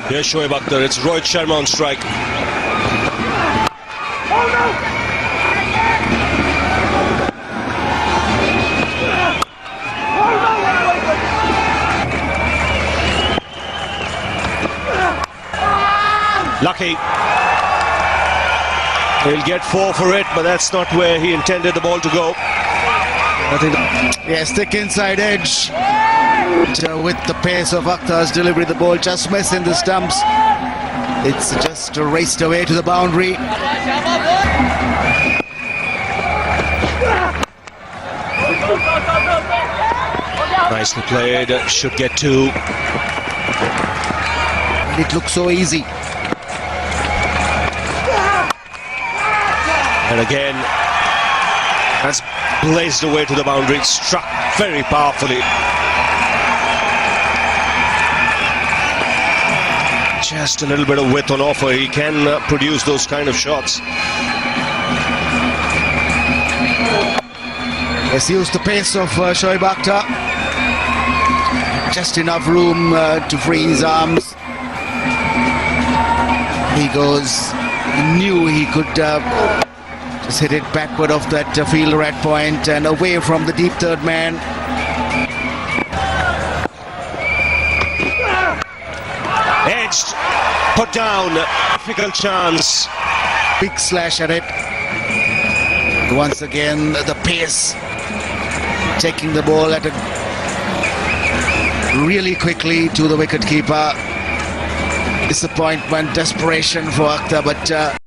Here's Shoaib Akhtar. It's Rohit Sharma on strike. Lucky. He'll get 4 for it, but that's not where he intended the ball to go. I think. Yes, thick inside edge. With the pace of Akhtar's delivery, the ball just missing the stumps. It's just raced away to the boundary. Nicely played. Should get 2. It looks so easy. And again, that's blazed away to the boundary. Struck very powerfully. Just a little bit of width on offer. He can produce those kind of shots. Let's use the pace of Shoaib Akhtar. Just enough room to free his arms. He goes. He knew he could just hit it backward off that fielder at point and away from the deep third man. Edged, put down, difficult chance. Big slash at it. Once again, the pace. Taking the ball at it really quickly to the wicketkeeper. Disappointment, desperation for Akhtar, but